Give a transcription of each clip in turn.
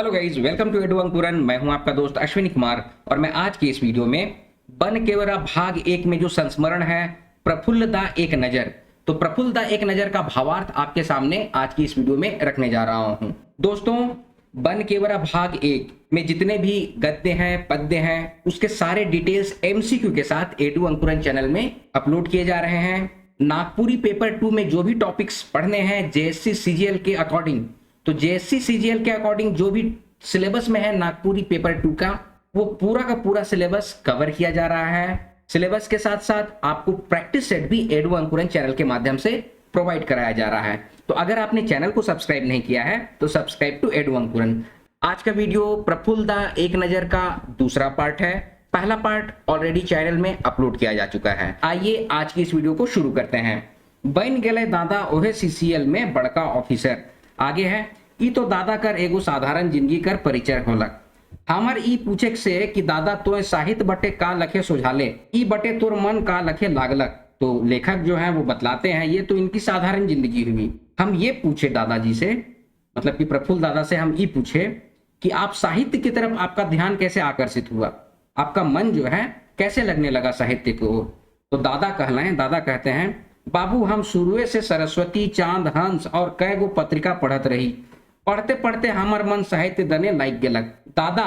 Hello guys, welcome to Edu Ankuran. मैं हूं आपका दोस्त अश्विनी कुमार और मैं आज की इस वीडियो में बन केवरा भाग 1 में जो संस्मरण है प्रफुल्लदा एक नजर, तो प्रफुल्लदा एक नजर का भावार्थ आपके सामने आज की इस वीडियो में रखने जा रहा हूं। दोस्तों, बन केवरा भाग 1 में जितने भी गद्य हैं, पद्य हैं, उसके सारे डिटेल्स एमसीक्यू के साथ एडू अंकुरन चैनल में अपलोड किए जा रहे हैं। नागपुरी पेपर 2 में जो भी टॉपिक्स पढ़ने हैं जेएससी सीजीएल के अकॉर्डिंग, तो जेएससी सीजीएल के अकॉर्डिंग जो भी सिलेबस में है नागपुरी पेपर 2 का, वो पूरा का पूरा सिलेबस कवर किया जा रहा है। सिलेबस के साथ साथ आपको प्रैक्टिस सेट भी एडू अंकुरन चैनल के माध्यम से प्रोवाइड कराया जा रहा है। तो अगर आपने चैनल को सब्सक्राइब नहीं किया है तो सब्सक्राइब टू एडू अंकुरन। आज का वीडियो प्रफुल्लदा एक नजर का दूसरा पार्ट है। पहला पार्ट ऑलरेडी चैनल में अपलोड किया जा चुका है। आइए आज की इस वीडियो को शुरू करते हैं। बन गेले दादा ओहे सीसीएल में बड़का ऑफिसर। आगे है ई तो दादा कर एगो साधारण जिंदगी कर परिचय होलक। हमर ई पूछे से कि दादा तो साहित्य बटे का लखे सुझाले, ई बटे तोर मन का लखे लागलक। तो लेखक जो है वो बतलाते हैं ये तो इनकी साधारण जिंदगी हुई। हम ये पूछे दादाजी से, मतलब कि प्रफुल्ल दादा से हम ये पूछे कि आप साहित्य की तरफ आपका ध्यान कैसे आकर्षित हुआ, आपका मन जो है कैसे लगने लगा साहित्य को। तो दादा कहते हैं बाबू हम शुरुए से सरस्वती, चांद, हंस और कई गो पत्रिका पढ़त रही। पढ़ते पढ़ते हमार मन साहित्य दने लाग गेलक। दादा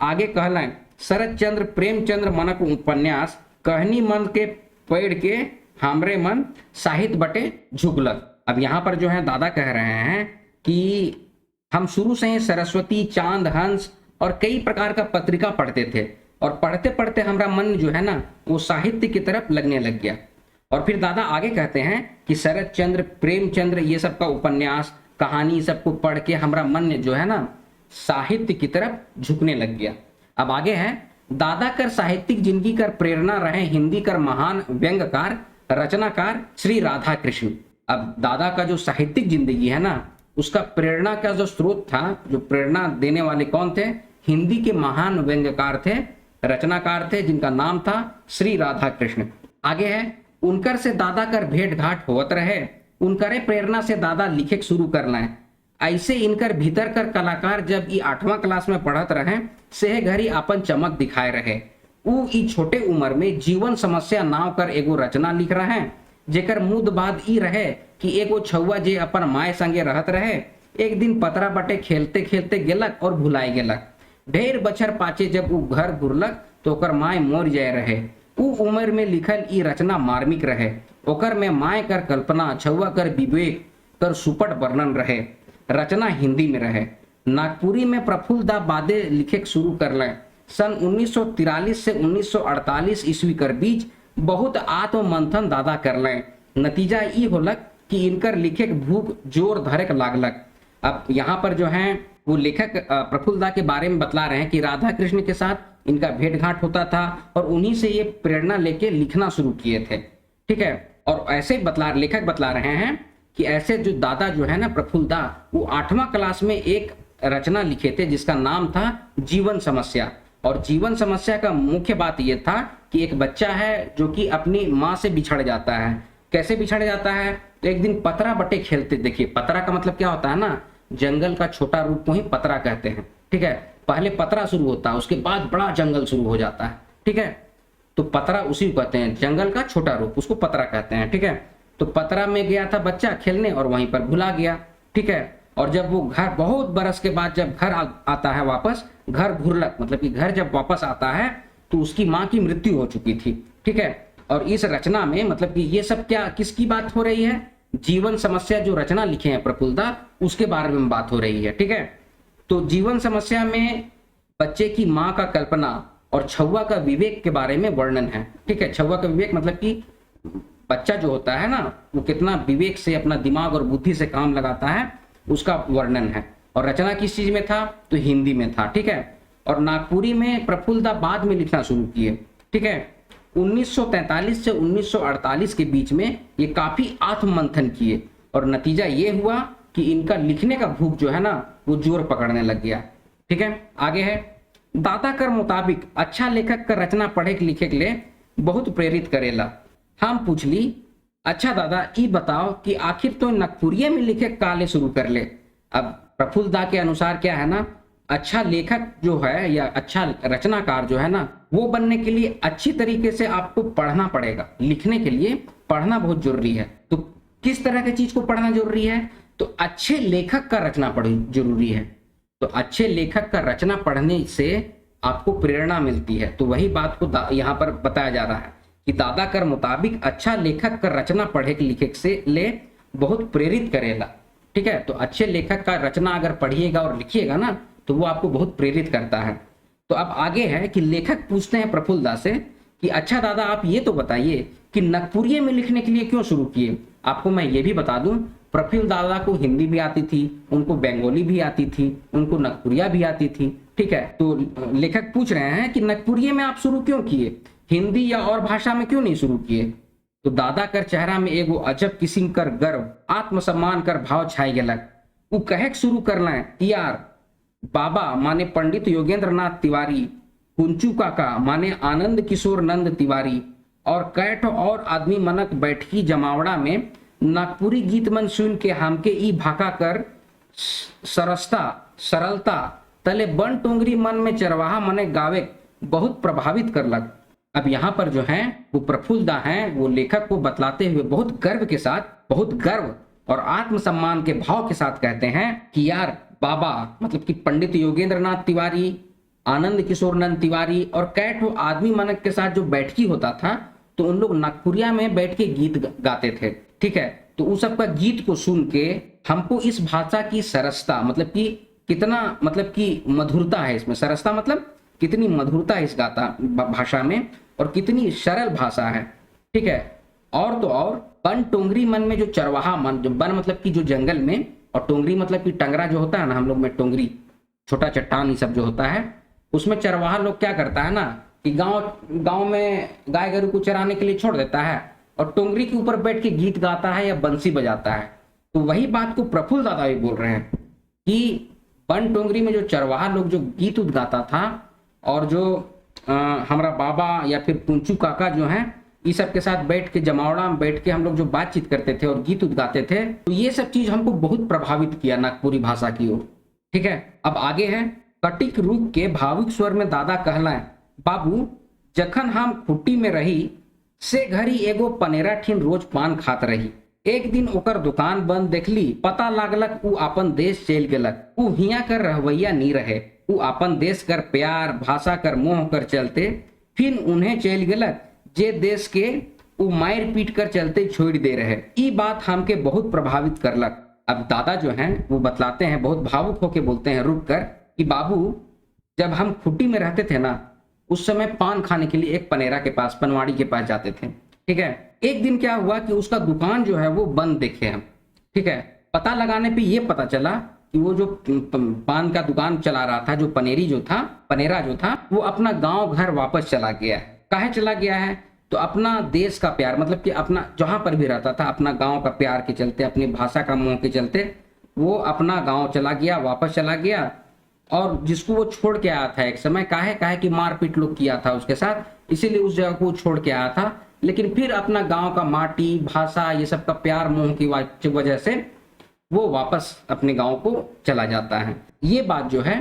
आगे कहलें शरद चंद्र प्रेमचंद्र मनक उपन्यास कहनी मन के पढ़ के हमरे मन साहित्य बटे झुकलक। अब यहाँ पर जो है दादा कह रहे हैं कि हम शुरू से ही सरस्वती, चांद, हंस और कई प्रकार का पत्रिका पढ़ते थे और पढ़ते पढ़ते हमारा मन जो है ना वो साहित्य की तरफ लगने लग गया। और फिर दादा आगे कहते हैं कि शरद चंद्र, प्रेमचंद्र ये सब का उपन्यास, कहानी सबको पढ़ के हमारा मन जो है ना साहित्य की तरफ झुकने लग गया। अब आगे है दादा कर साहित्यिक जिंदगी कर प्रेरणा रहे हिंदी कर महान व्यंग्यकार रचनाकार श्री राधा कृष्ण। अब दादा का जो साहित्यिक जिंदगी है ना उसका प्रेरणा का जो स्रोत था, जो प्रेरणा देने वाले कौन थे, हिंदी के महान व्यंग्यकार थे, रचनाकार थे जिनका नाम था श्री राधा कृष्ण। आगे है उनकर से दादा कर भेंट घाट होत रहे, उनकरे प्रेरणा से दादा लिखे शुरू करना है। ऐसे इनकर भीतर कर कलाकार जब ई 8वां क्लास में पढ़त रहे से घरी अपन चमक दिखाए रहे। ऊ ई छोटे उम्र में जीवन समस्या नाव कर एगो रचना लिख रहे हैं जेकर मुद बाद ई रहे कि एगो छौआ जे अपन माए संगे रहत रहे एक दिन पतरा बटे खेलते खेलते गेलक और भुलाए गेलक। ढेर बछर पाचे जब ऊ घर घुरलक तो ओकर माए मोर जाए रहे। ऊ उम्र में लिखल ई रचना मार्मिक रहे, ओकर में माए कर कल्पना, छौआ कर विवेक कर सुपट वर्णन रहे। रचना हिंदी में रहे। नागपुरी में प्रफुल्लदा बादे लिखे शुरू कर लें। सन 1943 से 1948 ईस्वी कर बीच बहुत आत्म मंथन दादा कर लें। नतीजा ई होलक कि इनकर लिखे भूख जोर धरक लागलक। अब यहाँ पर जो है वो लेखक प्रफुल्लदा के बारे में बतला रहे हैं कि राधा कृष्ण के साथ इनका भेंट घाट होता था और उन्हीं से ये प्रेरणा लेके लिखना शुरू किए थे। ठीक है, और ऐसे लेखक बतला रहे हैं कि ऐसे जो दादा जो है ना प्रफुल्लदा, वो 8वां क्लास में एक रचना लिखे थे जिसका नाम था जीवन समस्या। और जीवन समस्या का मुख्य बात यह था कि एक बच्चा है जो कि अपनी माँ से बिछड़ जाता है। कैसे बिछड़ जाता है, तो एक दिन पतरा बटे खेलते, देखिए पतरा का मतलब क्या होता है ना, जंगल का छोटा रूप को ही पतरा कहते हैं। ठीक है, पहले पतरा शुरू होता है उसके बाद बड़ा जंगल शुरू हो जाता है। ठीक है, तो पतरा उसी को कहते हैं, जंगल का छोटा रूप उसको पतरा कहते हैं। ठीक है, तो पतरा में गया था बच्चा खेलने और वहीं पर भुला गया। ठीक है, और जब वो घर बहुत बरस के बाद जब घर आता है वापस, घर घुरलक मतलब कि घर जब वापस आता है तो उसकी माँ की मृत्यु हो चुकी थी। ठीक है, और इस रचना में मतलब कि ये सब क्या किसकी बात हो रही है, जीवन समस्या जो रचना लिखे हैं प्रफुल्लदा उसके बारे में बात हो रही है। ठीक है, तो जीवन समस्या में बच्चे की माँ का कल्पना और छौआ का विवेक के बारे में वर्णन है। ठीक है, छौआ का विवेक मतलब कि बच्चा जो होता है ना वो कितना विवेक से अपना दिमाग और बुद्धि से काम लगाता है उसका वर्णन है। और रचना किस चीज में था, तो हिंदी में था। ठीक है, और नागपुरी में प्रफुल्लदा बाद में लिखना शुरू किए। ठीक है, 1943 से 1948 के बीच में ये काफी आत्ममंथन किए और नतीजा ये हुआ कि इनका लिखने का भूख जो है ना वो जोर पकड़ने लग गया। ठीक है, आगे है दादा कर मुताबिक अच्छा लेखक का रचना पढ़े लिखे के लिए बहुत प्रेरित करेला। हम पूछ ली अच्छा दादा ई बताओ कि आखिर तो नागपुरिया में लिखे काले शुरू कर ले। अब प्रफुल्लदा के अनुसार क्या है ना, अच्छा लेखक जो है या अच्छा रचनाकार जो है ना, वो बनने के लिए अच्छी तरीके से आपको पढ़ना पड़ेगा। लिखने के लिए पढ़ना बहुत जरूरी है। तो किस तरह की चीज को पढ़ना जरूरी है? तो अच्छे लेखक का रचना पढ़ जरूरी है। तो अच्छे लेखक का रचना पढ़ने से आपको प्रेरणा मिलती है। तो वही बात को यहाँ पर बताया जा रहा है कि दादा कर मुताबिक अच्छा लेखक का रचना पढ़े लिखे से ले बहुत प्रेरित करेगा। ठीक है, तो अच्छे लेखक का रचना अगर पढ़िएगा और लिखिएगा ना, तो वो आपको बहुत प्रेरित करता है। तो अब आगे है कि लेखक पूछते हैं प्रफुल्लदा से कि अच्छा दादा, आप ये तो बताइए कि नगपुरिये में लिखने के लिए क्यों शुरू किए? आपको मैं ये भी बता दूं, प्रफुल्ल दादा को हिंदी भी आती थी, उनको बंगाली भी आती थी, उनको नगपुरिया भी आती थी। ठीक है, तो लेखक पूछ रहे हैं कि नगपुरिये में आप शुरू क्यों किए, हिंदी या और भाषा में क्यों नहीं शुरू किए? तो दादा कर चेहरा में एगो अजब किस्म कर गर्व, आत्मसम्मान कर भाव छाई गेलक। वो कहे शुरू करना है यार, बाबा माने पंडित योगेंद्र नाथ तिवारी, कुंचू काका माने आनंद किशोर नंद तिवारी और कैठ और आदमी मनक बैठकी जमावड़ा में नागपुरी गीत मन सुन के हमके ई भाका कर सरसता सरलता तले बन टोंगरी मन में चरवाहा मने गावे बहुत प्रभावित करलक। अब यहाँ पर जो है वो प्रफुल्लदा हैं, वो लेखक को बतलाते हुए बहुत गर्व के साथ, बहुत गर्व और आत्मसम्मान के भाव के साथ कहते हैं कि यार बाबा मतलब कि पंडित योगेंद्र नाथ तिवारी, आनंद किशोर नंद तिवारी और कैठ आदमी मनक के साथ जो बैठकी होता था, तो उन लोग नागपुरिया में बैठ के गीत गाते थे। ठीक है, तो उस सबका गीत को सुन के हमको इस भाषा की सरसता मतलब कि कितना मतलब कि मधुरता है इसमें, सरसता मतलब कितनी मधुरता है इस गाता भाषा में और कितनी सरल भाषा है। ठीक है, और तो और बन टोंगरी मन में जो चरवाहा मन, जो बन मतलब कि जो जंगल में, और टोंगरी मतलब कि टंगरा जो होता है ना, हम लोग में टोंगरी छोटा चट्टान ये सब जो होता है, उसमें चरवाहा लोग क्या करता है ना कि गांव में गाय गरु को चराने के लिए छोड़ देता है और टोंगरी के ऊपर बैठ के गीत गाता है या बंसी बजाता है। तो वही बात को प्रफुल्ल दादा भी बोल रहे हैं कि बन टोंगरी में जो चरवाहा लोग जो गीत उत गाता था और जो हमारा बाबा या फिर कुंचू काका जो हैं, इस सब के साथ बैठ के जमावड़ा में बैठ के हम लोग जो बातचीत करते थे और गीत उत गाते थे, तो ये सब चीज हमको बहुत प्रभावित किया नागपुरी भाषा की ओर। ठीक है, अब आगे है कटिक रूप के भावुक स्वर में दादा कहलाए, बाबू जखन हम खुट्टी में रही से घरी एगो पनेरा ठीन रोज पान खात रही। एक दिन ओकर दुकान बंद देखली, पता लागलक उ अपन देश चल गेलक। उ हिया कर रहवैया नी रहे, उ अपन देश कर प्यार भाषा कर मोह कर चलते फिर उन्हें चल गेलक जे देश के उ मार पीट कर चलते छोड़ दे रहे। ई बात हमके बहुत प्रभावित करलक। अब दादा जो हैं वो बतलाते हैं, बहुत भावुक होके बोलते हैं रुक कर कि बाबू जब हम खुट्टी में रहते थे ना, उस समय पान खाने के लिए एक पनेरा के पास, पनवाड़ी के पास जाते थे। ठीक है, एक दिन क्या हुआ कि उसका दुकान जो है वो बंद देखे हम। ठीक है, पता लगाने पे ये पता चला कि वो जो पान का दुकान चला रहा था, जो पनेरा जो था वो अपना गांव घर वापस चला गया है। काहे चला गया है? तो अपना देश का प्यार मतलब कि अपना जहां पर भी रहता था, अपना गांव का प्यार के चलते, अपनी भाषा का मोह के चलते वो अपना गांव चला गया, वापस चला गया। और जिसको वो छोड़ के आया था एक समय, काहे कि मारपीट लोग किया था उसके साथ, इसीलिए उस जगह को छोड़ के आया था। लेकिन फिर अपना गांव का माटी, भाषा, ये सब का प्यार मोह की वजह से वो वापस अपने गांव को चला जाता है। ये बात जो है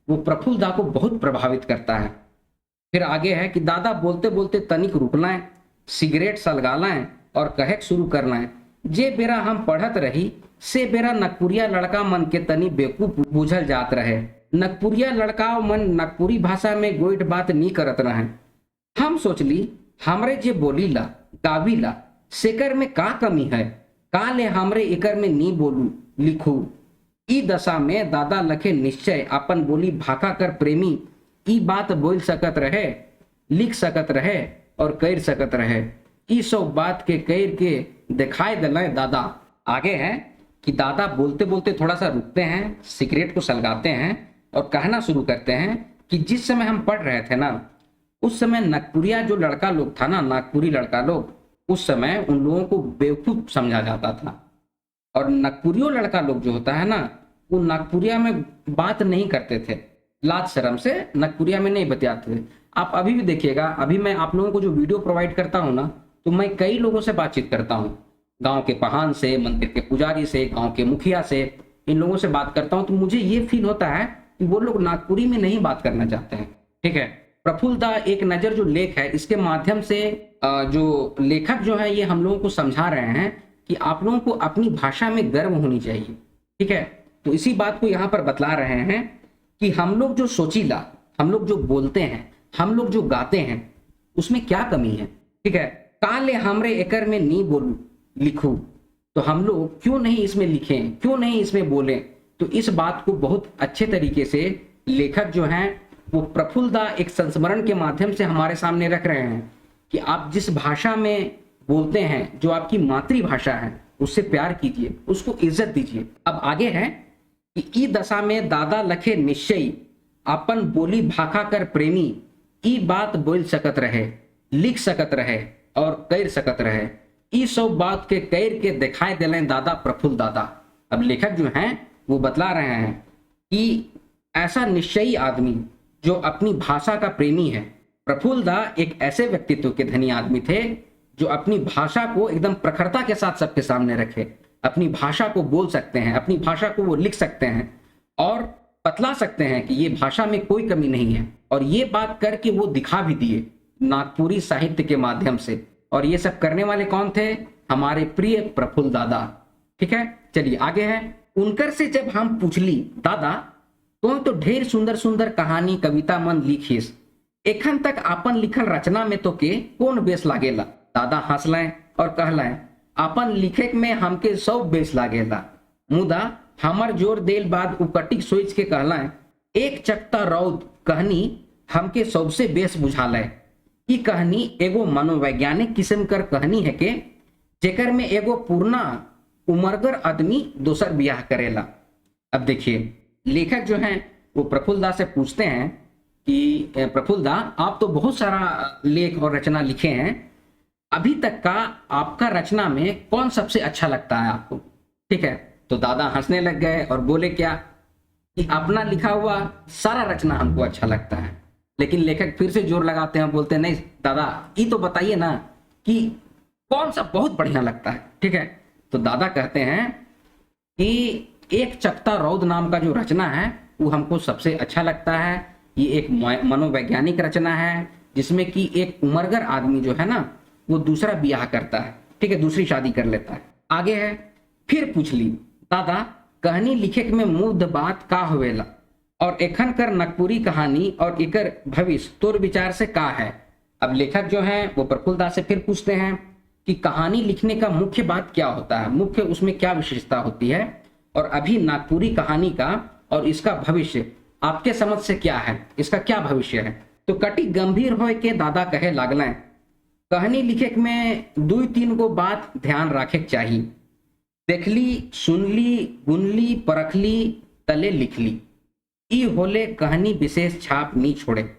वो प्रफुल्लदा को बहुत प्रभावित करता है। फिर आगे है कि दादा बोलते बोलते तनिक रुकलाएं, सिगरेट सलगालाएं और कहे शुरू करना, जे बेरा हम पढ़त रही से बेरा नगपुरिया लड़का मन के तनी बेवकूफ बूझल जात रहे। नगपुरिया लड़का मन नागपुरी भाषा में गोइट बात नहीं करत रहे। हम सोचली हमरे जे बोलीला गावीला सेकर में का कमी है, का ले हमरे एकर में नी बोलू लिखू। ई दशा में दादा लखे निश्चय अपन बोली भाखा कर प्रेमी ई बात बोल सकत रहे, लिख सकत रहे और कर सकत रहे। ई सब बात के कर के दिखाई दिलाए दादा। आगे है कि दादा बोलते बोलते थोड़ा सा रुकते हैं, सिगरेट को सलगाते हैं और कहना शुरू करते हैं कि जिस समय हम पढ़ रहे थे ना, उस समय नागपुरिया जो लड़का लोग था ना, नागपुरी लड़का लोग, उस समय उन लोगों को बेवकूफ समझा जाता था। और नागपुरियो लड़का लोग जो होता है ना, वो नागपुरिया में बात नहीं करते थे, लाज शर्म से नागपुरिया में नहीं बतियाते थे। आप अभी भी देखिएगा, अभी मैं आप लोगों को जो वीडियो प्रोवाइड करता हूँ ना, तो मैं कई लोगों से बातचीत करता हूँ, गांव के पहान से, मंदिर के पुजारी से, गांव के मुखिया से, इन लोगों से बात करता हूँ। तो मुझे ये फील होता है कि वो लोग नागपुरी में नहीं बात करना चाहते हैं। ठीक है, प्रफुल्ल दा एक नजर जो लेख है, इसके माध्यम से जो लेखक जो है ये हम लोगों को समझा रहे हैं कि आप लोगों को अपनी भाषा में गर्व होनी चाहिए। ठीक है, तो इसी बात को यहाँ पर बतला रहे हैं कि हम लोग जो सोचीला, हम लोग जो बोलते हैं, हम लोग जो गाते हैं, उसमें क्या कमी है। ठीक है, काले हमरे एकर में नी बोलू लिखू, तो हम लोग क्यों नहीं इसमें लिखें, क्यों नहीं इसमें बोलें। तो इस बात को बहुत अच्छे तरीके से लेखक जो हैं वो प्रफुल्ल दा एक संस्मरण के माध्यम से हमारे सामने रख रहे हैं कि आप जिस भाषा में बोलते हैं, जो आपकी मातृभाषा है, उससे प्यार कीजिए, उसको इज्जत दीजिए। अब आगे है कि ई दशा में दादा लखे निश्चय अपन बोली भाखा कर प्रेमी, ई बात बोल सकत रहे, लिख सकत रहे और कर सकत रहे, ई सब बात के कैर के दिखाई दिलें दादा प्रफुल्ल दादा। अब लेखक जो हैं वो बतला रहे हैं कि ऐसा निश्चयी आदमी जो अपनी भाषा का प्रेमी है, प्रफुल्ल दा एक ऐसे व्यक्तित्व के धनी आदमी थे जो अपनी भाषा को एकदम प्रखरता के साथ सबके सामने रखे, अपनी भाषा को बोल सकते हैं, अपनी भाषा को वो लिख सकते हैं और बतला सकते हैं कि ये भाषा में कोई कमी नहीं है। और ये बात करके वो दिखा भी दिए नागपुरी साहित्य के माध्यम से। और ये सब करने वाले कौन थे? हमारे प्रिय प्रफुल्ल दादा। ठीक है, चलिए आगे है। उनकर से जब हम पूछली दादा तो ढेर सुंदर सुंदर कहानी कविता मन लिखिस, एखन तक अपन लिखल रचना में तो के कौन बेस लागेला। दादा हंसलें और कहलें अपन लिखे में हमके सब बेस लागेला, मुदा हमर जोर देल बाद उकटिक सोच के कहलें एक चकता रौद कहनी हमके सबसे बेस बुझाले। ई कहानी एगो मनोवैज्ञानिक किस्म कर कहानी है के जेकर में एगो पूर्णा उमरगर आदमी दोसर ब्याह करेला। अब देखिए लेखक जो हैं वो प्रफुल्ल दा से पूछते हैं कि प्रफुल्ल दा आप तो बहुत सारा लेख और रचना लिखे हैं, अभी तक का आपका रचना में कौन सबसे अच्छा लगता है आपको? ठीक है, तो दादा हंसने लग गए और बोले क्या कि अपना लिखा हुआ सारा रचना हमको अच्छा लगता है। लेकिन लेखक फिर से जोर लगाते हैं, बोलते हैं नहीं दादा ये तो बताइए ना कि कौन सा बहुत बढ़िया लगता है। ठीक है, तो दादा कहते हैं कि एक चकता रौद नाम का जो रचना है वो हमको सबसे अच्छा लगता है। ये एक मनोवैज्ञानिक रचना है जिसमें कि एक उमरगर आदमी जो है ना वो दूसरा ब्याह करता है। ठीक है, दूसरी शादी कर लेता है। आगे है, फिर पूछ ली दादा कहानी लिखे में मुग्ध बात का होवेला और एखन कर नागपुरी कहानी और इकर भविष्य तोर विचार से का है। अब लेखक जो है वो प्रफुल्ल दा से फिर पूछते हैं कि कहानी लिखने का मुख्य बात क्या होता है, मुख्य उसमें क्या विशेषता होती है और अभी नागपुरी कहानी का और इसका भविष्य आपके समझ से क्या है, इसका क्या भविष्य है। तो कटी गंभीर होए के दादा कहे लागलें कहानी लिखे में 2-3 गो बात ध्यान रखे चाहिए, देखली सुनली गुनली परखली तले लिखली, ई होले कहानी विशेष छाप नहीं छोड़े।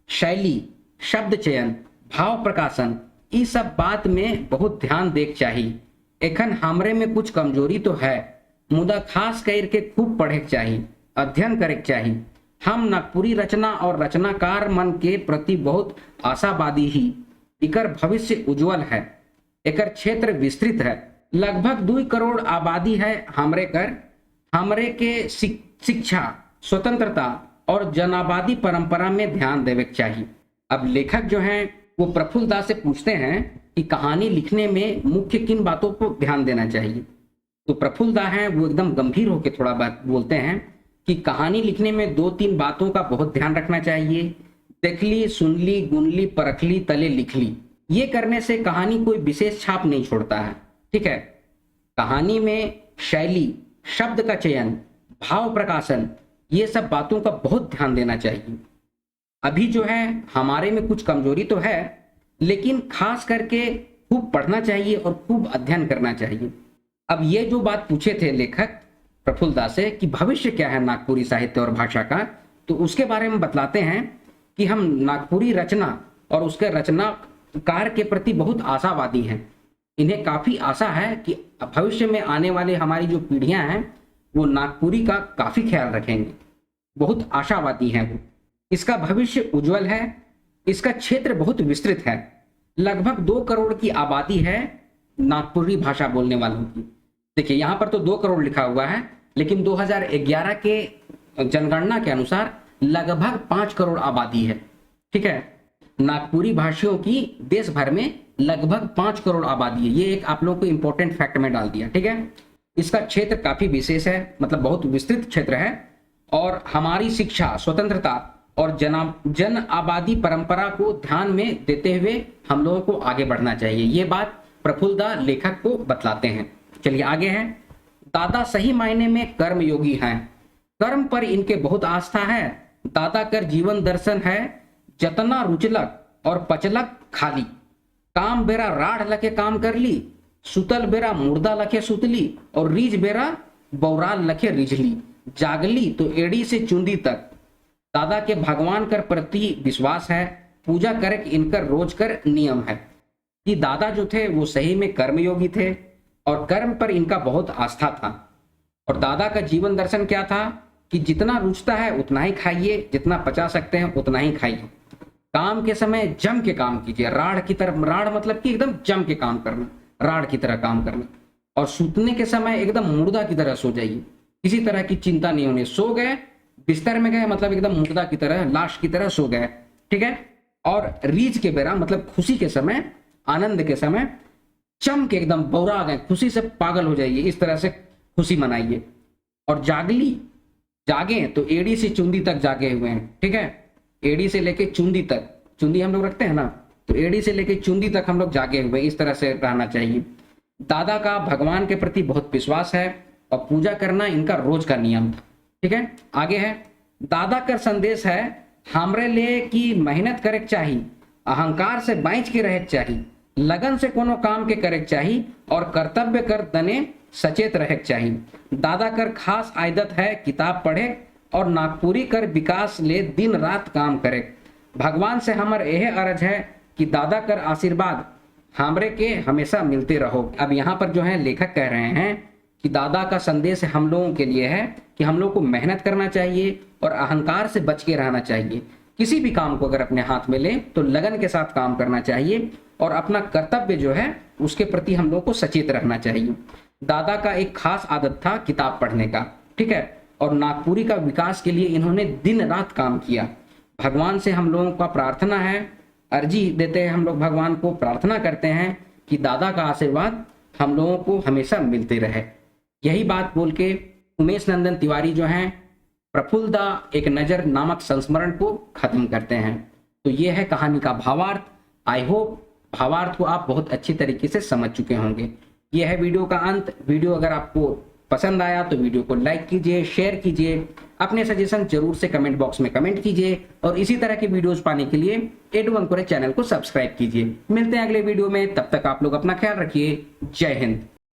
शैली, शब्द चयन, भाव प्रकाशन, ई सब बात में बहुत ध्यान देख चाहिए। एखन हमरे में कुछ कमजोरी तो है, मुदा खास करके खूब पढ़े चाहिए, अध्ययन करे चाहिए। हम नागपुरी रचना और रचनाकार मन के प्रति बहुत आशावादी ही, इकर भविष्य उज्जवल है, एकर क्षेत्र विस्तृत है, लगभग 2 करोड़ आबादी है हमरे के शिक्षा, स्वतंत्रता और जनाबादी परंपरा में ध्यान देवे चाहिए। अब लेखक जो हैं वो प्रफुल्ल दा से पूछते हैं कि कहानी लिखने में मुख्य किन बातों को ध्यान देना चाहिए। तो प्रफुल्ल दा हैं वो एकदम गंभीर होकर थोड़ा बात बोलते हैं कि कहानी लिखने में 2-3 बातों का बहुत ध्यान रखना चाहिए, देखली सुनली गुनली परखली तले लिखली। ये करने से कहानी कोई विशेष छाप नहीं छोड़ता है। ठीक है, कहानी में शैली, शब्द का चयन, भाव प्रकाशन, ये सब बातों का बहुत ध्यान देना चाहिए। अभी जो है हमारे में कुछ कमजोरी तो है, लेकिन खास करके खूब पढ़ना चाहिए और खूब अध्ययन करना चाहिए। अब ये जो बात पूछे थे लेखक प्रफुल्ल दा से कि भविष्य क्या है नागपुरी साहित्य और भाषा का, तो उसके बारे में बतलाते हैं कि हम नागपुरी रचना और उसके रचनाकार के प्रति बहुत आशावादी हैं। इन्हें काफी आशा है कि भविष्य में आने वाले हमारी जो पीढ़ियां हैं वो नागपुरी का काफी ख्याल रखेंगे, बहुत आशावादी हैं वो। इसका भविष्य उज्जवल है, इसका क्षेत्र बहुत विस्तृत है, लगभग 2 करोड़ की आबादी है नागपुरी भाषा बोलने वालों की। देखिए यहाँ पर तो 2 करोड़ लिखा हुआ है, लेकिन 2011 के जनगणना के अनुसार लगभग 5 करोड़ आबादी है। ठीक है, नागपुरी भाषियों की देश भर में लगभग 5 करोड़ आबादी है। ये एक आप लोगों को इंपॉर्टेंट फैक्ट में डाल दिया। ठीक है, इसका क्षेत्र काफी विशेष है, मतलब बहुत विस्तृत क्षेत्र है। और हमारी शिक्षा, स्वतंत्रता और जन आबादी परंपरा को ध्यान में देते हुए हम लोगों को आगे बढ़ना चाहिए। ये बात प्रफुल्लदा लेखक को बतलाते हैं। चलिए आगे है। दादा सही मायने में कर्मयोगी हैं, कर्म पर इनके बहुत आस्था है। दादा कर जीवन दर्शन है, जतना रुचलक और पचलक खाली। काम बेरा राढ़ लखे काम कर ली, सुतल बेरा मुर्दा लखे सुतली, और रीझ बेरा बौराल लखे रिझली। जागली तो एड़ी से चुंदी तक। दादा के भगवान कर प्रति विश्वास है, पूजा करे इनकर रोज कर नियम है। कि दादा जो थे वो सही में कर्मयोगी थे और कर्म पर इनका बहुत आस्था था। और दादा का जीवन दर्शन क्या था कि जितना रुचता है उतना ही खाइए, जितना पचा सकते हैं उतना ही खाइए। काम के समय जम के काम कीजिए, राढ़ की तरह, राढ़ मतलब कि एकदम जम के काम करना, राढ़ की तरह काम करना। और सूतने के समय एकदम मुर्दा की तरह सो जाइए, किसी तरह की चिंता नहीं होनी। सो गए, बिस्तर में गए मतलब एकदम मुर्दा की तरह, लाश की तरह सो गए। ठीक है, और रीझ के बेरा मतलब खुशी के समय, आनंद के समय चम के एकदम बौरा गए, खुशी से पागल हो जाइए, इस तरह से खुशी मनाइए। और जागली, जागे तो एड़ी से चुंदी तक जागे हुए हैं। ठीक है, एड़ी से लेके चुंदी तक, चुंदी हम लोग रखते हैं ना, तो एड़ी से लेके चुंदी तक हम लोग जागे हुए, इस तरह से रहना चाहिए। दादा का भगवान के प्रति बहुत विश्वास है और पूजा करना इनका रोज का नियम था। ठीक है, आगे है। दादा का संदेश है, हमरे लिए की मेहनत करे चाहिए, अहंकार से बाँच के रहे चाहिए, लगन से कोनो काम के करे चाहिए, और कर्तव्य कर दने सचेत रहे चाहिए। दादा कर खास आदत है किताब पढ़े, और नागपुरी कर विकास ले दिन रात काम करे। भगवान से हमार यह अर्ज है कि दादा कर आशीर्वाद हमरे के हमेशा मिलते रहो। अब यहाँ पर जो है लेखक कह रहे हैं कि दादा का संदेश हम लोगों के लिए है कि हम लोग को मेहनत करना चाहिए और अहंकार से बच के रहना चाहिए। किसी भी काम को अगर अपने हाथ में ले तो लगन के साथ काम करना चाहिए, और अपना कर्तव्य जो है उसके प्रति हम लोग को सचेत रहना चाहिए। दादा का एक खास आदत था किताब पढ़ने का। ठीक है, और नागपुरी का विकास के लिए इन्होंने दिन रात काम किया। भगवान से हम लोगों का प्रार्थना है, अर्जी देते हैं हम लोग भगवान को, प्रार्थना करते हैं कि दादा का आशीर्वाद हम लोगों को हमेशा मिलते रहे। यही बात बोल के उमेश नंदन तिवारी जो हैं प्रफुल्लदा एक नज़र नामक संस्मरण को खत्म करते हैं। तो ये है कहानी का भावार्थ। आई होप भावार्थ को आप बहुत अच्छी तरीके से समझ चुके होंगे। यह है वीडियो का अंत। वीडियो अगर आपको पसंद आया तो वीडियो को लाइक कीजिए, शेयर कीजिए, अपने सजेशन जरूर से कमेंट बॉक्स में कमेंट कीजिए, और इसी तरह के वीडियोस पाने के लिए एडू अंकुर चैनल को सब्सक्राइब कीजिए। मिलते हैं अगले वीडियो में, तब तक आप लोग अपना ख्याल रखिए। जय हिंद।